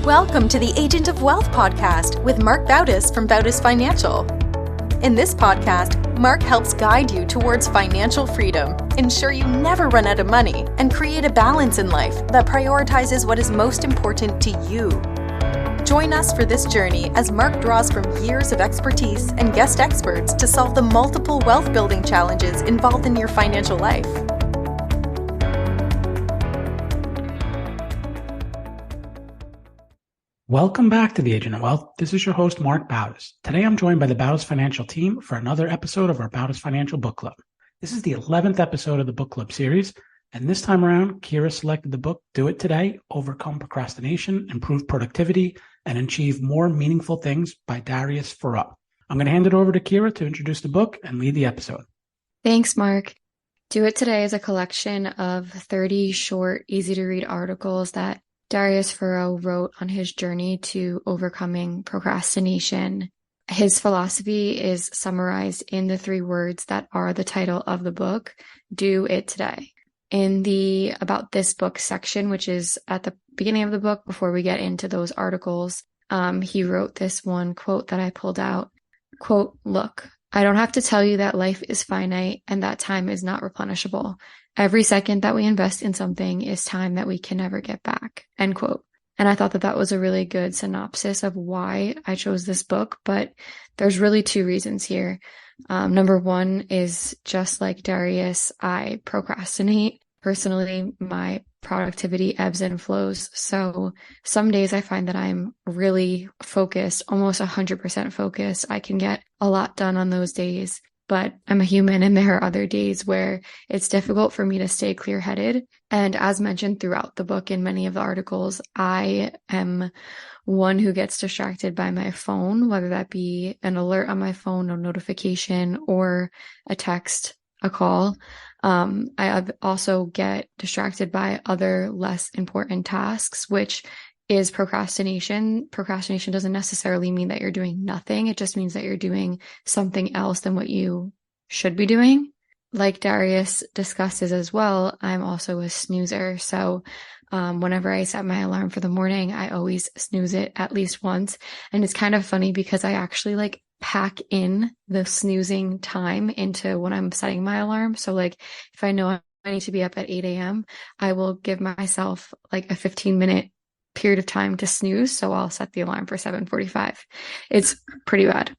Welcome to the Agent of Wealth podcast with Mark Bautis from Bautis Financial. In this podcast, Mark helps guide you towards financial freedom, ensure you never run out of money, and create a balance in life that prioritizes what is most important to you. Join us for this journey as Mark draws from years of expertise and guest experts to solve the multiple wealth building challenges involved in your financial life. Welcome back to the Agent of Wealth. This is your host, Mark Bautis. Today, I'm joined by the Bautis Financial team for another episode of our Bautis Financial Book Club. This is the 11th episode of the Book Club series, and this time around, Kira selected the book, Do It Today, Overcome Procrastination, Improve Productivity, and Achieve More Meaningful Things by Darius Foroux. I'm going to hand it over to Kira to introduce the book and lead the episode. Thanks, Mark. Do It Today is a collection of 30 short, easy-to-read articles that Darius Foroux wrote on his journey to overcoming procrastination. His philosophy is summarized in the 3 words that are the title of the book, Do It Today. In the About This Book section, which is at the beginning of the book before we get into those articles, he wrote this one quote that I pulled out. Quote, "Look, I don't have to tell you that life is finite and that time is not replenishable. Every second that we invest in something is time that we can never get back." End quote. And I thought that that was a really good synopsis of why I chose this book, but there's really 2 reasons here. Number 1 is just like Darius, I procrastinate. Personally, my productivity ebbs and flows. So some days I find that I'm really focused, almost 100% focused. I can get a lot done on those days. But I'm a human and there are other days where it's difficult for me to stay clear-headed. And as mentioned throughout the book in many of the articles, I am one who gets distracted by my phone, whether that be an alert on my phone, a notification, or a text, a call. I also get distracted by other less important tasks, which is procrastination. Procrastination doesn't necessarily mean that you're doing nothing. It just means that you're doing something else than what you should be doing. Like Darius discusses as well, I'm also a snoozer. So whenever I set my alarm for the morning, I always snooze it at least once. And it's kind of funny because I actually pack in the snoozing time into when I'm setting my alarm. So if I know I need to be up at 8 a.m., I will give myself a 15-minute period of time to snooze. So I'll set the alarm for 7:45. It's pretty bad.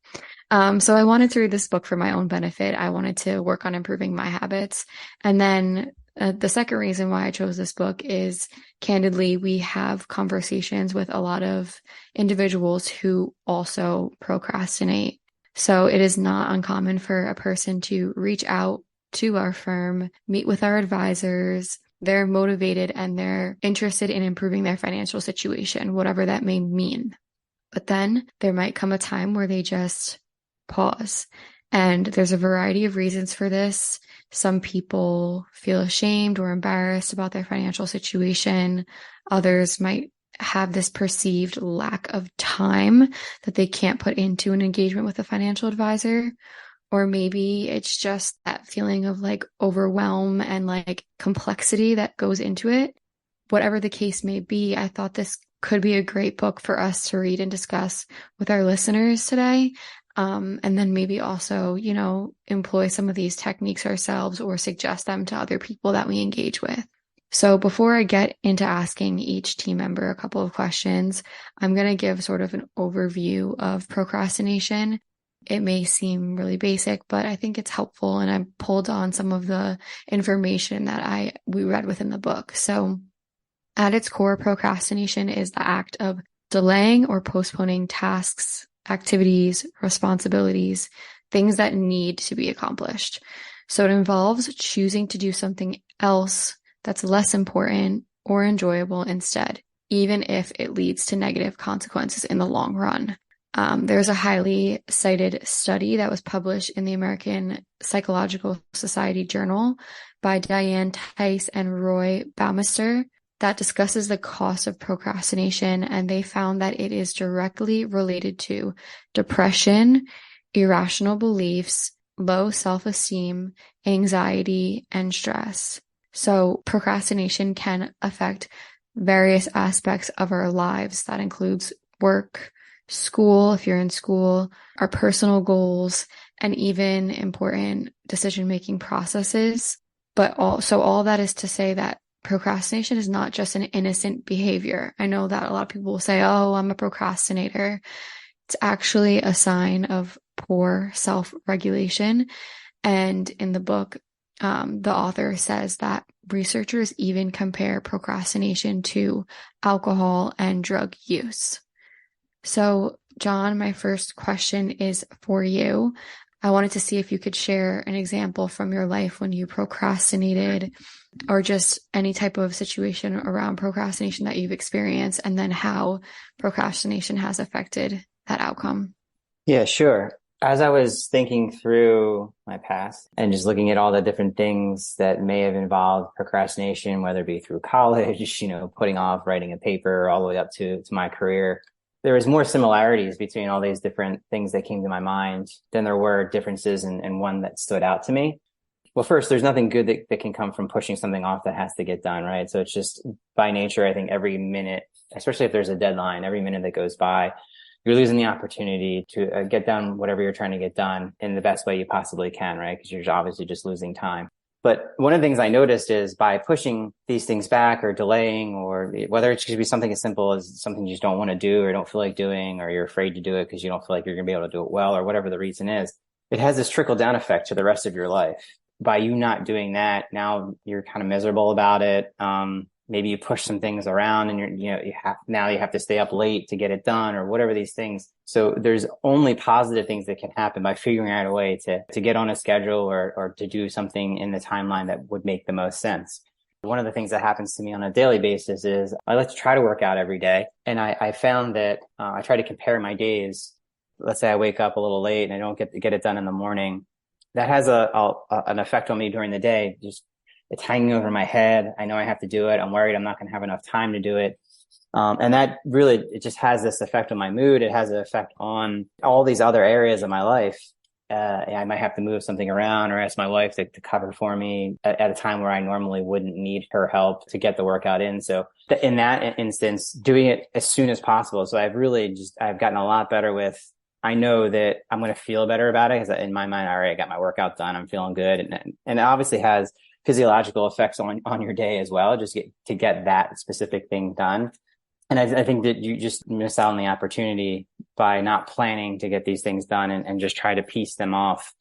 So I wanted to read this book for my own benefit. I wanted to work on improving my habits. And then the second reason why I chose this book is, candidly, we have conversations with a lot of individuals who also procrastinate. So it is not uncommon for a person to reach out to our firm, meet with our advisors. They're motivated and they're interested in improving their financial situation, whatever that may mean. But then there might come a time where they just pause. And there's a variety of reasons for this. Some people feel ashamed or embarrassed about their financial situation. Others might have this perceived lack of time that they can't put into an engagement with a financial advisor. Or maybe it's just that feeling of overwhelm and complexity that goes into it. Whatever the case may be, I thought this could be a great book for us to read and discuss with our listeners today. And then maybe also, employ some of these techniques ourselves or suggest them to other people that we engage with. So before I get into asking each team member a couple of questions, I'm going to give sort of an overview of procrastination. It may seem really basic, but I think it's helpful, and I pulled on some of the information that we read within the book. So at its core, procrastination is the act of delaying or postponing tasks, activities, responsibilities, things that need to be accomplished. So it involves choosing to do something else that's less important or enjoyable instead, even if it leads to negative consequences in the long run. There's a highly cited study that was published in the American Psychological Society Journal by Diane Tice and Roy Baumeister that discusses the cost of procrastination, and they found that it is directly related to depression, irrational beliefs, low self-esteem, anxiety, and stress. So procrastination can affect various aspects of our lives. That includes work, school, if you're in school, our personal goals, and even important decision-making processes. But all that is to say that procrastination is not just an innocent behavior. I know that a lot of people will say, oh, I'm a procrastinator. It's actually a sign of poor self-regulation. And in the book, the author says that researchers even compare procrastination to alcohol and drug use. So, John, my first question is for you. I wanted to see if you could share an example from your life when you procrastinated, or just any type of situation around procrastination that you've experienced, and then how procrastination has affected that outcome. Yeah, sure. As I was thinking through my past and just looking at all the different things that may have involved procrastination, whether it be through college, putting off writing a paper, all the way up to my career, there was more similarities between all these different things that came to my mind than there were differences, and one that stood out to me. Well, first, there's nothing good that can come from pushing something off that has to get done, right? So it's just by nature, I think every minute, especially if there's a deadline, every minute that goes by, you're losing the opportunity to get done whatever you're trying to get done in the best way you possibly can, right? Because you're obviously just losing time. But one of the things I noticed is by pushing these things back or delaying, or whether it should be something as simple as something you just don't want to do or don't feel like doing, or you're afraid to do it because you don't feel like you're going to be able to do it well, or whatever the reason is, it has this trickle down effect to the rest of your life. By you not doing that, now you're kind of miserable about it. Maybe you push some things around and you have to stay up late to get it done, or whatever these things. So there's only positive things that can happen by figuring out a way to get on a schedule or to do something in the timeline that would make the most sense. One of the things that happens to me on a daily basis is I like to try to work out every day. And I found that I try to compare my days. Let's say I wake up a little late and I don't get it done in the morning. That has an effect on me during the day. Just it's hanging over my head. I know I have to do it. I'm worried I'm not going to have enough time to do it. And that really, it just has this effect on my mood. It has an effect on all these other areas of my life. I might have to move something around or ask my wife to cover for me at a time where I normally wouldn't need her help to get the workout in. So in that instance, doing it as soon as possible. So I've gotten a lot better with, I know that I'm going to feel better about it because in my mind, all right, I got my workout done. I'm feeling good. And it obviously has physiological effects on your day as well, just to get that specific thing done. And I think that you just miss out on the opportunity by not planning to get these things done and just try to piece them off.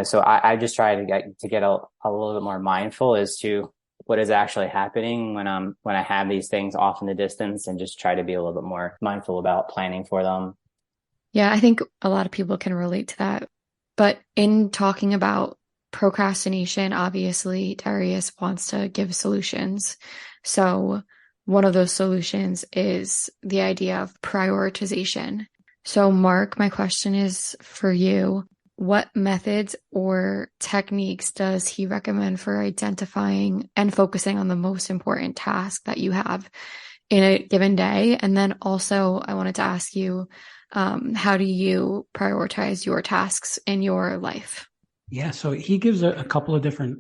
So I just try to get a little bit more mindful as to what is actually happening when I have these things off in the distance, and just try to be a little bit more mindful about planning for them. Yeah, I think a lot of people can relate to that. But in talking about procrastination, obviously, Darius wants to give solutions. So one of those solutions is the idea of prioritization. So Mark, my question is for you. What methods or techniques does he recommend for identifying and focusing on the most important task that you have in a given day? And then also I wanted to ask you, how do you prioritize your tasks in your life? Yeah, so he gives a couple of different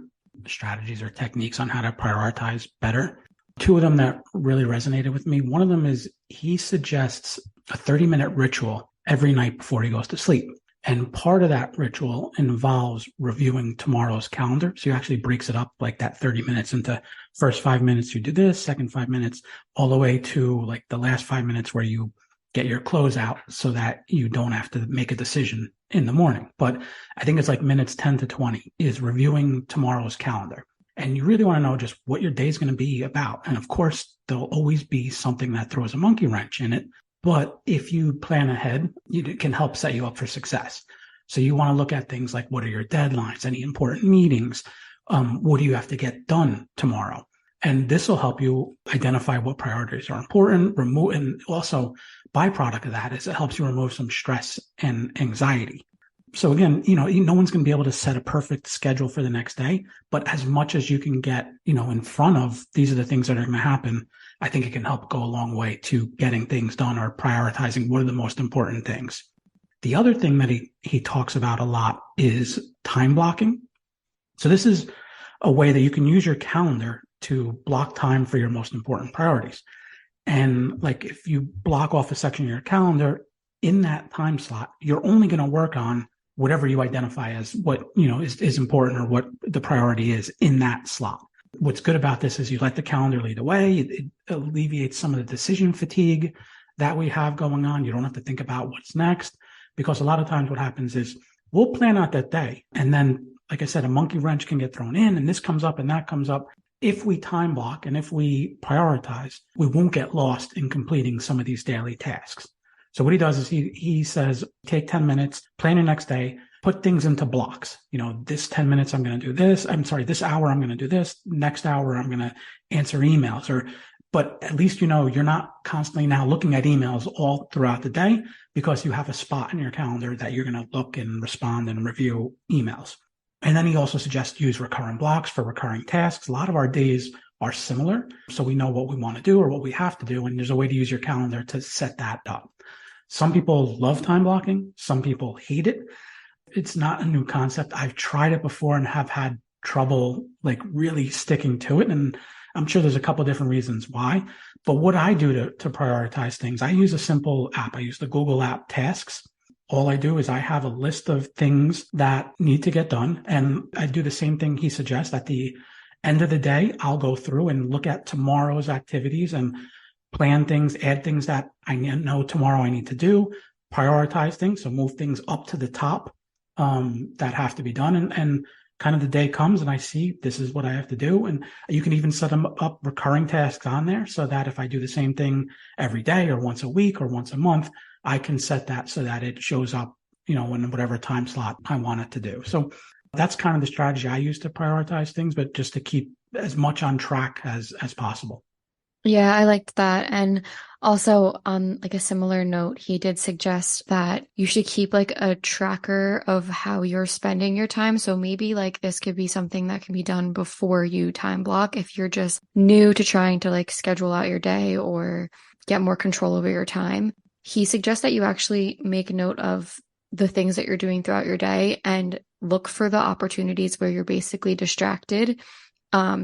strategies or techniques on how to prioritize better. Two of them that really resonated with me. One of them is he suggests a 30-minute ritual every night before he goes to sleep. And part of that ritual involves reviewing tomorrow's calendar. So he actually breaks it up like that 30 minutes into first 5 minutes you do this, second 5 minutes, all the way to like the last 5 minutes where you get your clothes out so that you don't have to make a decision in the morning. But I think it's like minutes 10 to 20 is reviewing tomorrow's calendar. And you really want to know just what your day is going to be about. And of course, there'll always be something that throws a monkey wrench in it. But if you plan ahead, it can help set you up for success. So you want to look at things like, what are your deadlines, any important meetings? What do you have to get done tomorrow? And this will help you identify what priorities are important, and also byproduct of that is it helps you remove some stress and anxiety. So again, no one's going to be able to set a perfect schedule for the next day, but as much as you can get, in front of these are the things that are going to happen, I think it can help go a long way to getting things done or prioritizing what are the most important things. The other thing that he talks about a lot is time blocking. So this is a way that you can use your calendar to block time for your most important priorities. And like if you block off a section of your calendar in that time slot, you're only going to work on whatever you identify as what, is important or what the priority is in that slot. What's good about this is you let the calendar lead the way. It alleviates some of the decision fatigue that we have going on. You don't have to think about what's next, because a lot of times what happens is we'll plan out that day. And then, like I said, a monkey wrench can get thrown in and this comes up and that comes up. If we time block and if we prioritize, we won't get lost in completing some of these daily tasks. So what he does is he says, take 10 minutes, plan your next day, put things into blocks. This 10 minutes, I'm going to do this. This hour, I'm going to do this. Next hour, I'm going to answer emails. But at least, you're not constantly now looking at emails all throughout the day, because you have a spot in your calendar that you're going to look and respond and review emails. And then he also suggests use recurring blocks for recurring tasks. A lot of our days are similar, so we know what we want to do or what we have to do. And there's a way to use your calendar to set that up. Some people love time blocking. Some people hate it. It's not a new concept. I've tried it before and have had trouble like really sticking to it. And I'm sure there's a couple of different reasons why. But what I do to prioritize things, I use a simple app. I use the Google app Tasks. All I do is I have a list of things that need to get done. And I do the same thing he suggests. At the end of the day, I'll go through and look at tomorrow's activities and plan things, add things that I know tomorrow I need to do, prioritize things. So move things up to the top that have to be done. And kind of the day comes and I see this is what I have to do. And you can even set them up recurring tasks on there so that if I do the same thing every day or once a week or once a month, I can set that so that it shows up, in whatever time slot I want it to do. So that's kind of the strategy I use to prioritize things, but just to keep as much on track as possible. Yeah, I liked that. And also on like a similar note, he did suggest that you should keep like a tracker of how you're spending your time. So maybe like this could be something that can be done before you time block if you're just new to trying to like schedule out your day or get more control over your time. He suggests that you actually make note of the things that you're doing throughout your day and look for the opportunities where you're basically distracted.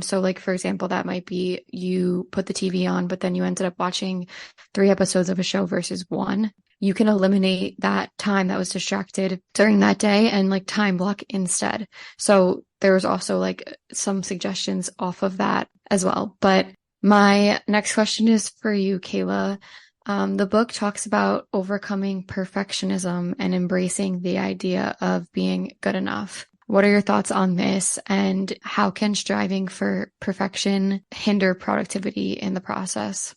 So like, for example, that might be you put the TV on, but then you ended up watching 3 episodes of a show versus 1. You can eliminate that time that was distracted during that day and like time block instead. So there was also like some suggestions off of that as well. But my next question is for you, Kayla. The book talks about overcoming perfectionism and embracing the idea of being good enough. What are your thoughts on this, and how can striving for perfection hinder productivity in the process?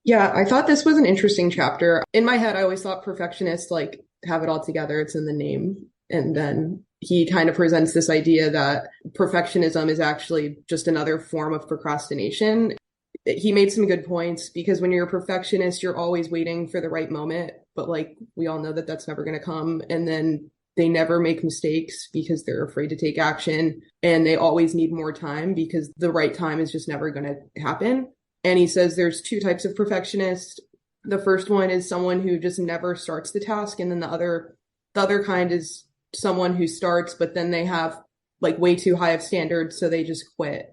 Yeah, I thought this was an interesting chapter. In my head, I always thought perfectionists like have it all together. It's in the name. And then he kind of presents this idea that perfectionism is actually just another form of procrastination. He made some good points, because when you're a perfectionist, you're always waiting for the right moment. But like, we all know that that's never going to come. And then they never make mistakes because they're afraid to take action, and they always need more time because the right time is just never going to happen. And he says there's 2 types of perfectionists. The first one is someone who just never starts the task. And then the other kind is someone who starts, but then they have like way too high of standards, so they just quit.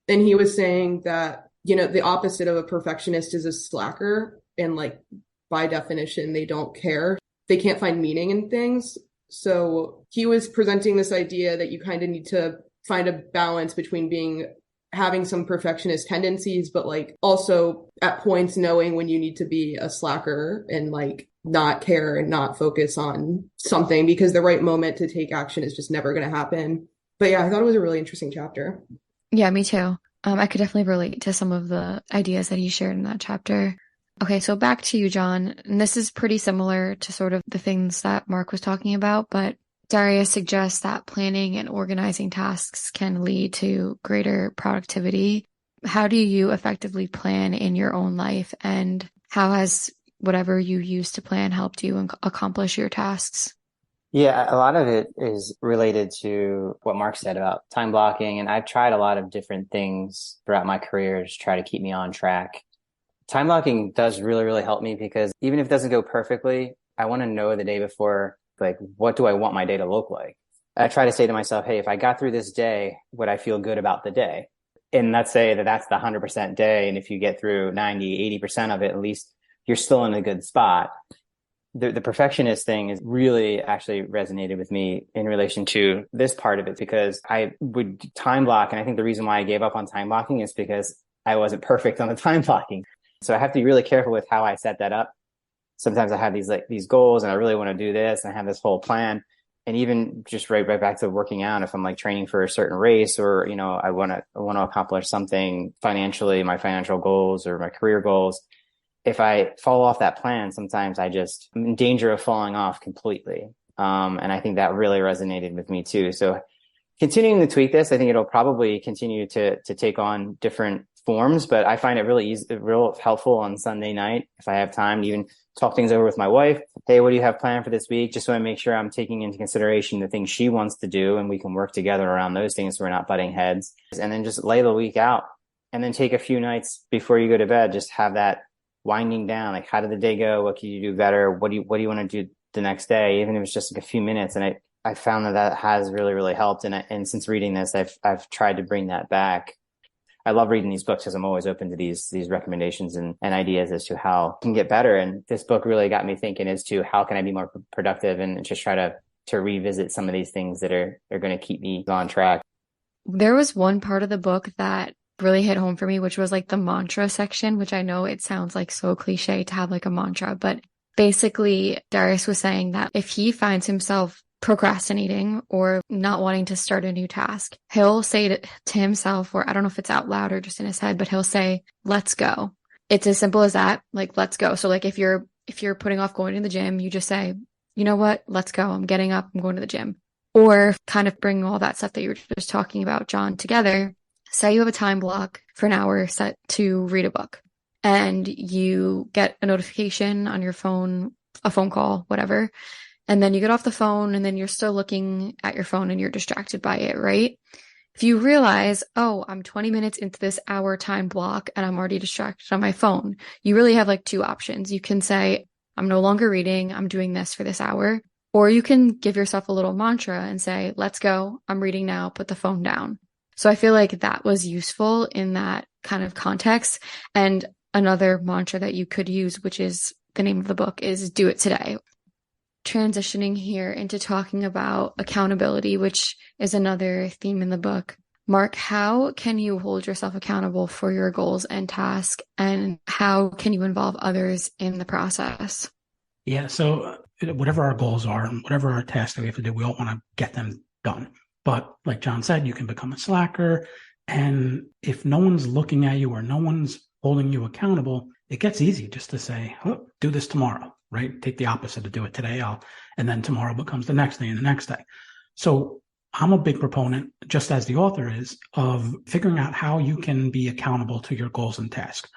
And he was saying that, the opposite of a perfectionist is a slacker. And like, by definition, they don't care. They can't find meaning in things. So he was presenting this idea that you kind of need to find a balance between having some perfectionist tendencies, but like also at points knowing when you need to be a slacker and like not care and not focus on something, because the right moment to take action is just never going to happen. But yeah, I thought it was a really interesting chapter. Yeah, me too. I could definitely relate to some of the ideas that he shared in that chapter. Okay, so back to you, John. And this is pretty similar to sort of the things that Mark was talking about, but Darius suggests that planning and organizing tasks can lead to greater productivity. How do you effectively plan in your own life, and how has whatever you use to plan helped you accomplish your tasks? Yeah, a lot of it is related to what Mark said about time blocking. And I've tried a lot of different things throughout my career to try to keep me on track. Time blocking does really, really help me, because even if it doesn't go perfectly, I want to know the day before, like, what do I want my day to look like? I try to say to myself, hey, if I got through this day, would I feel good about the day? And let's say that that's the 100% day. And if you get through 90, 80% of it, at least you're still in a good spot. The perfectionist thing is really actually resonated with me in relation to this part of it, because I would time block. And I think the reason why I gave up on time blocking is because I wasn't perfect on the time blocking. So I have to be really careful with how I set that up. Sometimes I have these goals and I really want to do this and I have this whole plan. And even just right back to working out, if I'm like training for a certain race, or, I want to accomplish something financially, my financial goals or my career goals, if I fall off that plan, sometimes I'm in danger of falling off completely. And I think that really resonated with me too. So continuing to tweak this, I think it'll probably continue to take on different forms, but I find it real helpful on Sunday night, if I have time, to even talk things over with my wife. Hey, what do you have planned for this week? Just so I make sure I'm taking into consideration the things she wants to do, and we can work together around those things so we're not butting heads. And then just lay the week out, and then take a few nights before you go to bed, just have that winding down. Like, how did the day go? What can you do better? What do you want to do the next day? Even if it's just like a few minutes. And I found that has really, really helped. And since reading this, I've tried to bring that back. I love reading these books because I'm always open to these recommendations and ideas as to how I can get better. And this book really got me thinking as to how can I be more productive, and just try to revisit some of these things that are going to keep me on track. There was one part of the book that really hit home for me, which was like the mantra section, which I know it sounds like so cliche to have like a mantra, but basically Darius was saying that if he finds himself procrastinating or not wanting to start a new task, he'll say to himself, or I don't know if it's out loud or just in his head, but he'll say, let's go. It's as simple as that. Like, let's go. So like if you're putting off going to the gym, you just say, you know what, let's go. I'm getting up, I'm going to the gym. Or kind of bring all that stuff that you were just talking about, John, together. Say you have a time block for an hour set to read a book, and you get a notification on your phone, a phone call, whatever. And then you get off the phone, and then you're still looking at your phone and you're distracted by it, right? If you realize, oh, I'm 20 minutes into this hour time block and I'm already distracted on my phone, you really have like two options. You can say, I'm no longer reading, I'm doing this for this hour. Or you can give yourself a little mantra and say, let's go, I'm reading now, put the phone down. So I feel like that was useful in that kind of context. And another mantra that you could use, which is the name of the book, is do it today. Transitioning here into talking about accountability, which is another theme in the book. Mark, how can you hold yourself accountable for your goals and tasks, and how can you involve others in the process? Yeah, so whatever our goals are and whatever our tasks that we have to do, we all want to get them done. But like John said, you can become a slacker. And if no one's looking at you or no one's holding you accountable, it gets easy just to say, oh, do this tomorrow, right? Take the opposite of do it today. And then tomorrow becomes the next day and the next day. So I'm a big proponent, just as the author is, of figuring out how you can be accountable to your goals and tasks.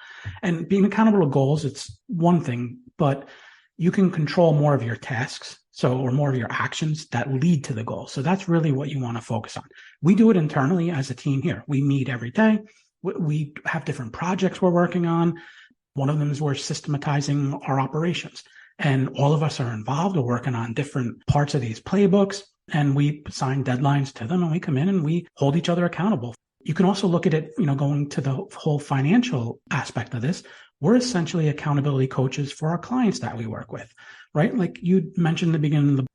And being accountable to goals, it's one thing, but you can control more of your tasks, or more of your actions that lead to the goal. So that's really what you want to focus on. We do it internally as a team here. We meet every day. We have different projects we're working on. One of them is we're systematizing our operations. And all of us are involved. We're working on different parts of these playbooks, and we assign deadlines to them, and we come in and we hold each other accountable. You can also look at it, going to the whole financial aspect of this. We're essentially accountability coaches for our clients that we work with, right? Like you mentioned in the beginning,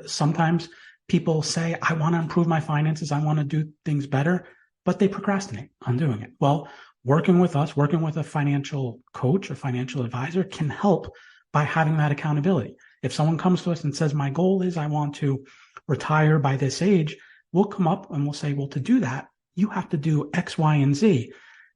sometimes people say, I want to improve my finances. I want to do things better, but they procrastinate on doing it. Well, working with us, working with a financial coach or financial advisor can help by having that accountability. If someone comes to us and says, my goal is I want to retire by this age, we'll come up and we'll say, well, to do that, you have to do X, Y, and Z.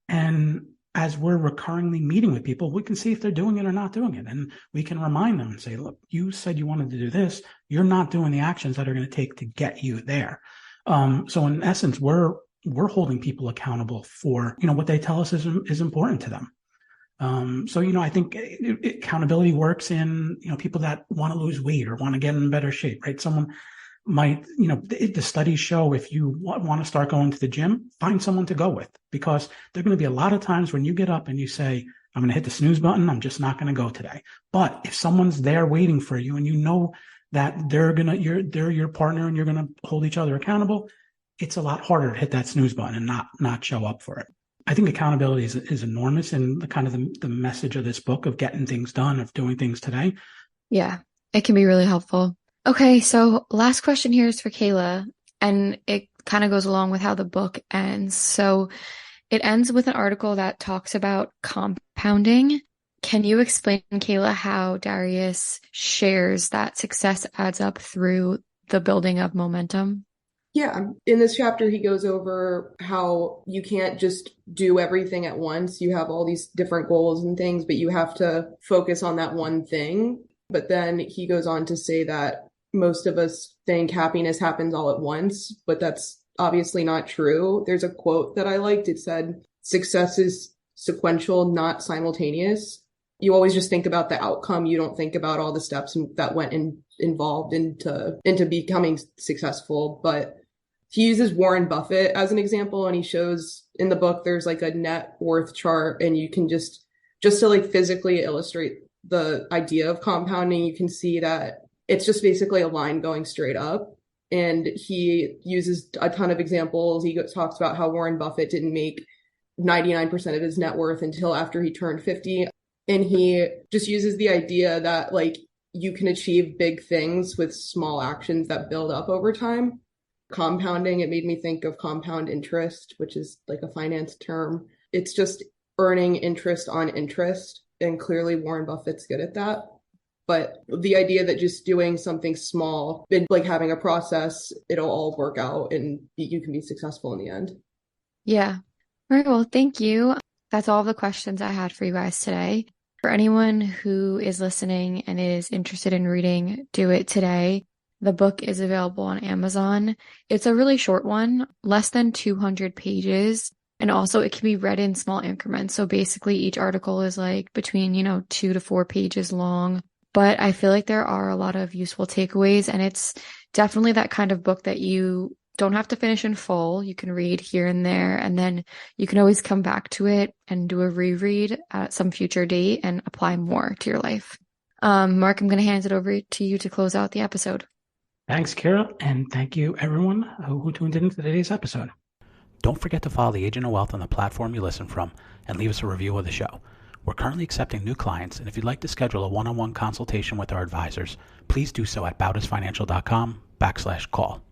And as we're recurringly meeting with people, we can see if they're doing it or not doing it. And we can remind them and say, look, you said you wanted to do this. You're not doing the actions that are going to take to get you there. So in essence, we're holding people accountable for, what they tell us is important to them. So I think accountability works in, people that want to lose weight or want to get in better shape, right? Someone might, the studies show if you want to start going to the gym, find someone to go with, because there are going to be a lot of times when you get up and you say, I'm going to hit the snooze button. I'm just not going to go today. But if someone's there waiting for you and you know that they're your partner and you're going to hold each other accountable, it's a lot harder to hit that snooze button and not show up for it. I think accountability is enormous in the kind of the message of this book of getting things done, of doing things today. Yeah, it can be really helpful. Okay, so last question here is for Kayla, and it kind of goes along with how the book ends. So it ends with an article that talks about compounding. Can you explain, Kayla, how Darius shares that success adds up through the building of momentum? Yeah, in this chapter, he goes over how you can't just do everything at once. You have all these different goals and things, but you have to focus on that one thing. But then he goes on to say that most of us think happiness happens all at once, but that's obviously not true. There's a quote that I liked. It said, "Success is sequential, not simultaneous." You always just think about the outcome. You don't think about all the steps that went involved into becoming successful. But he uses Warren Buffett as an example, and he shows in the book there's like a net worth chart, and you can just to like physically illustrate the idea of compounding, you can see that it's just basically a line going straight up. And he uses a ton of examples. He talks about how Warren Buffett didn't make 99% of his net worth until after he turned 50. And he just uses the idea that like you can achieve big things with small actions that build up over time. Compounding, it made me think of compound interest, which is like a finance term. It's just earning interest on interest. And clearly Warren Buffett's good at that. But the idea that just doing something small, like having a process, it'll all work out and you can be successful in the end. Yeah. All right. Well, thank you. That's all the questions I had for you guys today. For anyone who is listening and is interested in reading Do It Today, the book is available on Amazon. It's a really short one, less than 200 pages. And also it can be read in small increments. So basically each article is like between, 2 to 4 pages long. But I feel like there are a lot of useful takeaways, and it's definitely that kind of book that you don't have to finish in full. You can read here and there, and then you can always come back to it and do a reread at some future date and apply more to your life. Mark, I'm going to hand it over to you to close out the episode. Thanks, Kira, and thank you everyone who tuned in to today's episode. Don't forget to follow the Agent of Wealth on the platform you listen from and leave us a review of the show. We're currently accepting new clients, and if you'd like to schedule a one-on-one consultation with our advisors, please do so at bautisfinancial.com/call.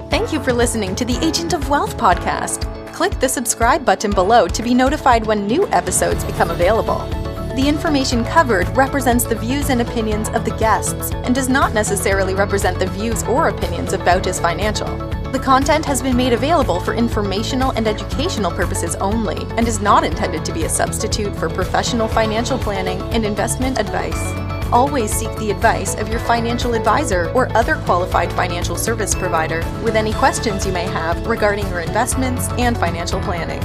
Thank you for listening to the Agent of Wealth podcast. Click the subscribe button below to be notified when new episodes become available. The information covered represents the views and opinions of the guests and does not necessarily represent the views or opinions of Bautis Financial. The content has been made available for informational and educational purposes only and is not intended to be a substitute for professional financial planning and investment advice. Always seek the advice of your financial advisor or other qualified financial service provider with any questions you may have regarding your investments and financial planning.